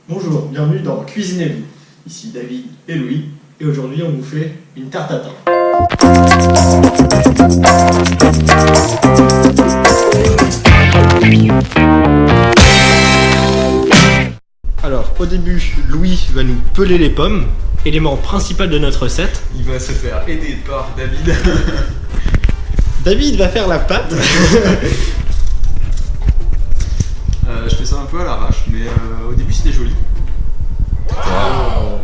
Bonjour, bienvenue dans Cuisine et Vie. Ici David et Louis, et aujourd'hui on vous fait une tarte à thym. Alors, au début, Louis va nous peler les pommes, élément principal de notre recette. Il va se faire aider par David. David va faire la pâte. Je fais ça un peu à l'arrache, mais au début c'était joli.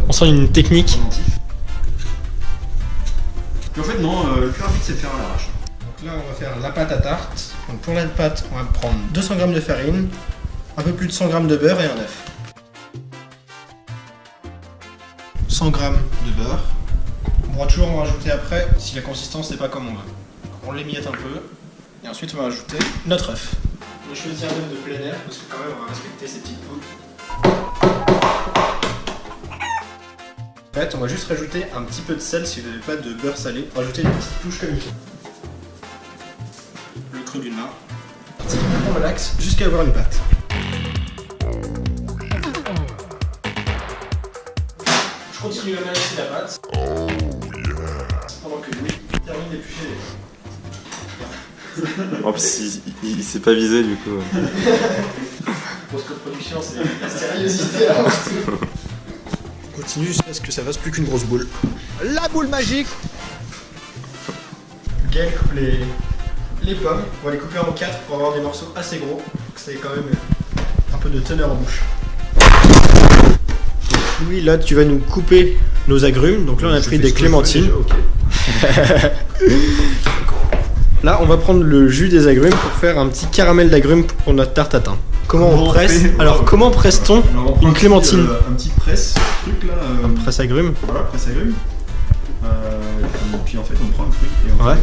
On sent une technique. Puis en fait non, le plus rapide c'est de faire à l'arrache. Donc là on va faire la pâte à tarte. Donc pour la pâte, on va prendre 200 g de farine, un peu plus de 100 g de beurre et un œuf. 100 g de beurre. On pourra toujours en rajouter après si la consistance n'est pas comme on veut. On l'émiette un peu et ensuite on va rajouter notre œuf. On a choisi un œuf de plein air parce que quand même on va respecter ces petites poules. En fait, on va juste rajouter un petit peu de sel si vous n'avez pas de beurre salé. Rajouter une petite touche comme il faut. Le creux d'une main. On relaxe jusqu'à avoir une pâte. Je continue à malaxer la pâte. Pendant que Louis termine d'éplucher les... En plus, il s'est pas visé du coup. Pour ce que production, c'est la sérieuxité avant tout. On continue jusqu'à ce que ça fasse plus qu'une grosse boule. La boule magique. Gaël coupe les pommes. On va les couper en 4 pour avoir des morceaux assez gros. Donc ça ait quand même un peu de teneur en bouche. Louis, là tu vas nous couper nos agrumes. Donc là on a pris des clémentines. Là on va prendre le jus des agrumes pour faire un petit caramel d'agrumes pour notre tarte à thym. Comment on presse? Alors comment presse-t-on une clémentine? Un petit presse truc là. Presse agrumes. Voilà, presse agrumes. Et puis en fait on prend un truc et on Ouais.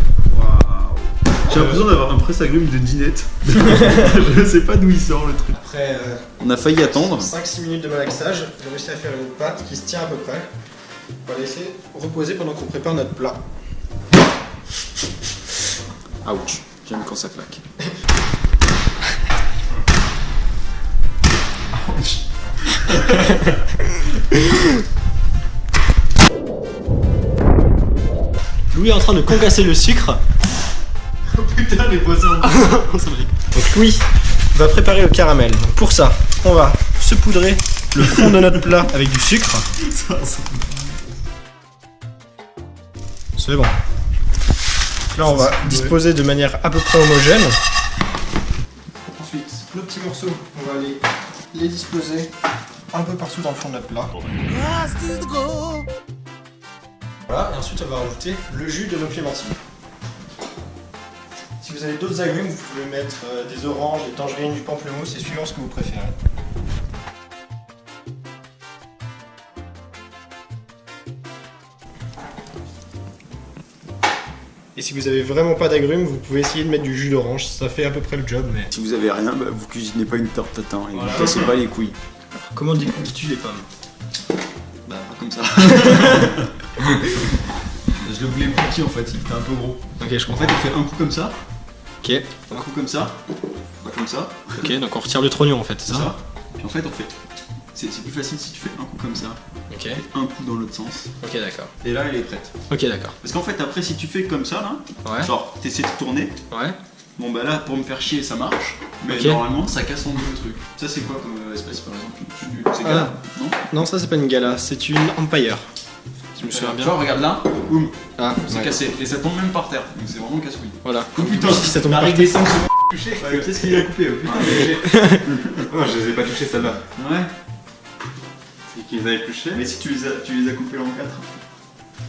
J'ai l'impression d'avoir un presse agrumes de Ginette. Je sais pas d'où il sort le truc. Après On a failli attendre. 5-6 minutes de malaxage, j'ai réussi à faire une pâte qui se tient à peu près. On va laisser reposer pendant qu'on prépare notre plat. Ouch, j'aime quand ça claque. Louis est en train de concasser le sucre. Oh putain les poissons. Donc Louis va préparer le caramel. Donc pour ça, on va saupoudrer le fond de notre plat avec du sucre. C'est bon. Là on va disposer de manière à peu près homogène. Ensuite, nos petits morceaux, on va les disposer un peu partout dans le fond de notre plat. Voilà, et ensuite on va rajouter le jus de nos clémentines. Si vous avez d'autres agrumes, vous pouvez mettre des oranges, des tangerines, du pamplemousse, et suivant ce que vous préférez. Et si vous avez vraiment pas d'agrumes, vous pouvez essayer de mettre du jus d'orange, ça fait à peu près le job, mais... Si vous avez rien, bah, vous cuisinez pas une tarte à thym et Voilà. vous cassez pas les couilles. Comment découpes-tu les pommes? Bah pas comme ça. Je le voulais petit en fait, il était un peu gros. Ok, je En comprends. fait on fait un coup comme ça, Ok, un coup comme ça, comme ça, ok, donc on retire le trognon en fait, c'est c'est ça? ça. Puis en fait on fait. C'est plus facile si tu fais un coup comme ça, Ok, et un coup dans l'autre sens. ok d'accord. Et là elle est prête. Ok d'accord. Parce qu'en fait après si tu fais comme ça là, Ouais, genre t'essaies de tourner, ouais. bon bah là pour me faire chier ça marche, mais Ok. normalement ça casse en deux le truc. Ça c'est quoi comme espèce par exemple? C'est gala, non? Non, ça c'est pas une gala, c'est une Empire. Je me souviens bien. Genre regarde là, boum, Ah, c'est ouais. cassé. Et ça tombe même par terre, donc c'est vraiment casse-couille. Voilà. Oh putain, Si ça tombe la par règle terre. des 5 touché. Qu'est-ce qu'il a coupé? Oh putain, Non, je les ai pas touchés celle-là. ouais. C'est qu'ils avaient épluché. Mais si tu les as coupés en 4,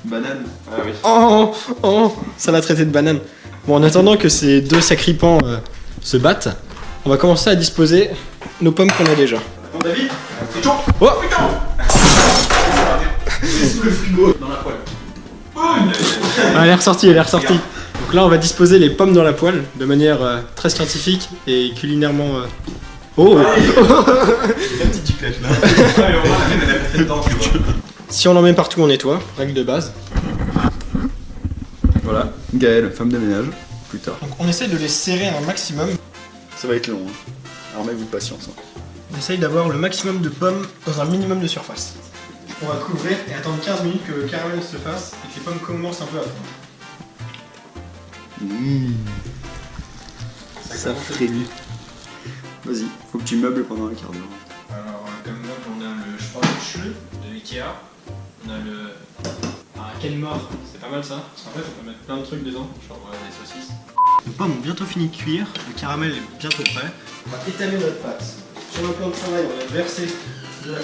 banane. Ah oui. Oh, oh, ça l'a traité de banane. Bon, en attendant que ces deux sacripants se battent, on va commencer à disposer nos pommes qu'on a déjà. Attends David, c'est chaud. Oh Putain. C'est sous le frigo, dans la poêle. Ah, elle est ressortie, elle est ressortie. Donc là, on va disposer les pommes dans la poêle de manière très scientifique et culinairement. Oh La petite giclette là. Ouais, mais au moins la mienne elle a pas fait dedans, tu vois. Si on en met partout, on nettoie. Règle de base. Voilà, Gaëlle, femme de ménage, plus tard. Donc on essaie de les serrer un maximum. Ça va être long, hein. Armez-vous de patience. Hein. On essaye d'avoir le maximum de pommes dans un minimum de surface. On va couvrir et attendre 15 minutes que le caramel se fasse et que les pommes commencent un peu à fondre. Ça frémit. Vas-y, faut que tu meubles pendant un quart d'heure. Alors, comme meuble, on a le Schwarzschild de Ikea. On a le. Un Kenmore, c'est pas mal ça. Parce qu'en fait, on peut mettre plein de trucs dedans, genre des saucisses. Les pommes ont bientôt fini de cuire, le caramel est bientôt prêt. On va étaler notre pâte. Sur le plan de travail, on va verser de la.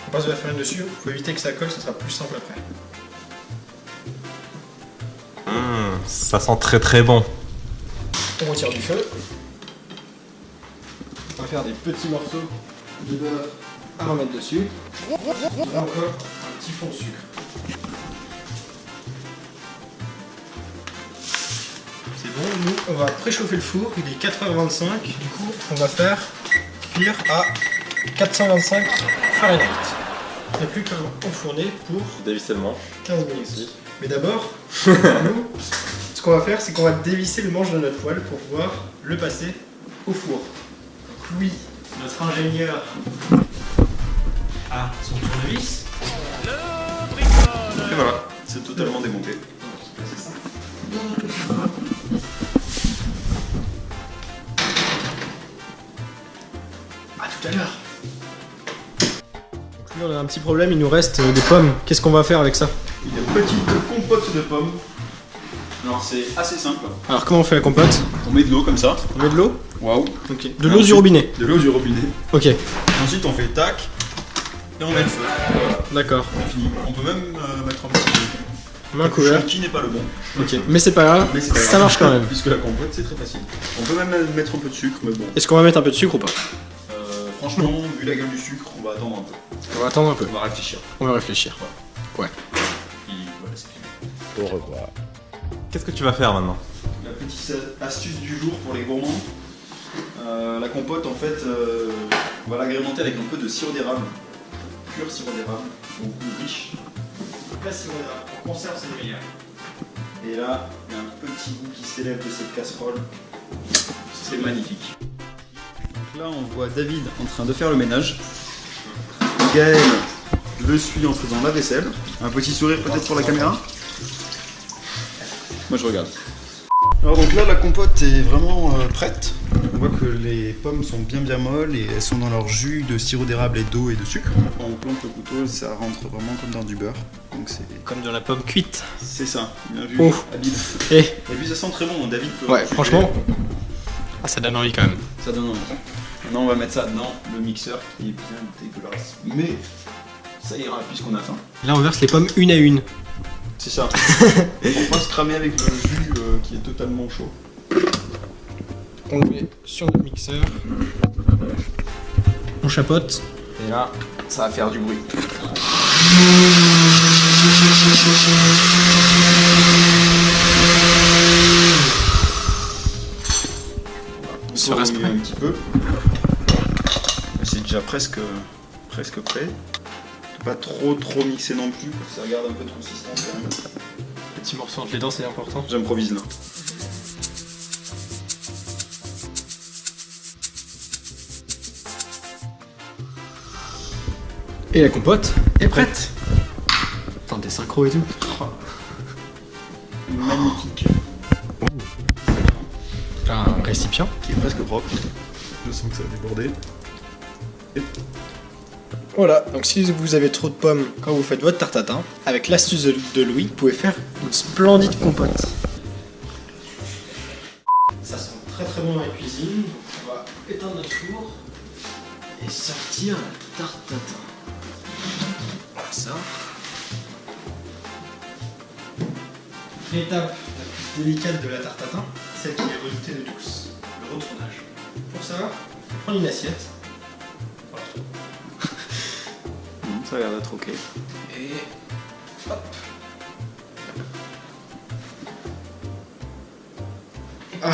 On passe de la farine dessus, il faut éviter que ça colle, ça sera plus simple après. Ça sent très très bon. On retire du feu. On va faire des petits morceaux de beurre à remettre dessus. Là encore, un petit fond de sucre. C'est bon, nous on va préchauffer le four, il est 4h25, du coup on va faire cuire à 425 Fahrenheit. On n'a plus qu'à enfourner pour Dévisser le manche. 15 minutes. Mais d'abord, nous, ce qu'on va faire, c'est qu'on va dévisser le manche de notre poêle pour pouvoir le passer au four. Donc Louis, notre ingénieur, a son tournevis. Et voilà, c'est totalement démonté. C'est ça. À tout à l'heure. Donc lui, on a un petit problème, il nous reste des pommes. Qu'est-ce qu'on va faire avec ça? Une petite compote de pommes. Alors c'est assez simple. Alors comment on fait la compote? On met de l'eau comme ça. On met de l'eau? Waouh. Ok. De l'eau du robinet? De l'eau du robinet. Ok. Ensuite on fait tac. Et on met le feu. Voilà, D'accord. c'est fini. On peut même mettre un petit Main couverte. qui n'est pas le bon. Ok. Mais c'est pas grave, Mais c'est pas ça grave. marche quand même. Puisque la compote c'est très facile. On peut même mettre un peu de sucre, mais bon. Est-ce qu'on va mettre un peu de sucre ou pas? Franchement, vu la gamme du sucre, on va attendre un peu. On va attendre un peu. On va réfléchir. On va réfléchir. Ouais. Puis voilà, c'est fini. Au revoir. Qu'est-ce que tu vas faire maintenant? La petite astuce du jour pour les gourmands. La compote, en fait, on va l'agrémenter avec un peu de sirop d'érable. Pur sirop d'érable, au goût riche. Là, si on conserve, c'est le meilleur. Et là, il y a un petit goût qui s'élève de cette casserole. C'est magnifique. Donc là, on voit David en train de faire le ménage. Gaël le suit en faisant la vaisselle. Un petit sourire peut-être pour la caméra. Moi, je regarde. Alors donc là, la compote est vraiment prête. On voit que les pommes sont bien molles et elles sont dans leur jus de sirop d'érable et d'eau et de sucre. On plante le couteau, ça rentre vraiment comme dans du beurre. Donc Comme dans la pomme cuite. c'est ça. Bien vu, Oh. Habib. Eh. Et puis ça sent très bon. David peut Ouais, en franchement. Ah, ça donne envie quand même. ça donne envie. Maintenant, on va mettre ça dans le mixeur qui est bien dégueulasse. Mais ça ira puisqu'on a faim. Là, on verse les pommes une à une. C'est ça. Pour pas se cramer avec le jus qui est totalement chaud. On le met sur notre mixeur. On chapote. Et là, ça va faire du bruit. On Se peut reste remuer prêt. un petit peu. C'est déjà presque prêt. Pas trop mixé non plus pour que ça garde un peu de consistance quand même. Petit morceau entre les dents, c'est important. J'improvise là. Et la compote est prête. Attends, des synchros et tout. Magnifique. Un récipient. Qui est presque propre. Je sens que ça va déborder. Voilà, donc si vous avez trop de pommes quand vous faites votre tarte tatin, avec l'astuce de Louis, vous pouvez faire une splendide compote. Ça sent très bon dans la cuisine, donc on va éteindre notre four et sortir la tarte tatin. Voilà ça. L'étape la plus délicate de la tarte tatin, celle qui est redoutée de tous, le retournage. Pour ça, on prend une assiette. Voilà. Ça a l'air d'être ok. Et hop. Ah.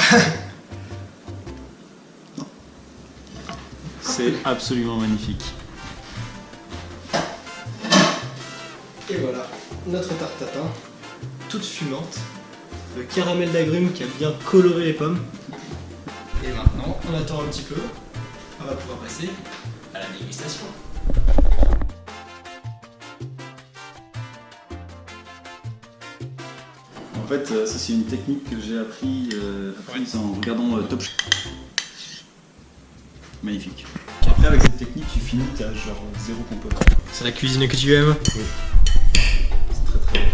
C'est absolument magnifique. Et voilà. notre tarte tatin, toute fumante, le caramel d'agrumes qui a bien coloré les pommes. Et maintenant, on attend un petit peu, on va pouvoir passer à la dégustation. En fait, ça c'est une technique que j'ai apprise en regardant Top Chef. Magnifique. Après, avec cette technique, tu finis, t'as genre 0 compote. C'est la cuisine que tu aimes? Oui. C'est très très bon.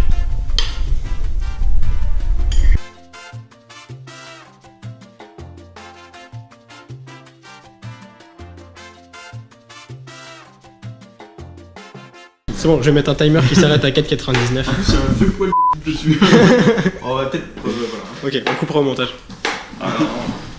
C'est bon, je vais mettre un timer qui s'arrête à 4,99. C'est un vieux poil de dessus. On va peut-être. Voilà. Ok, on coupera au montage. Alors,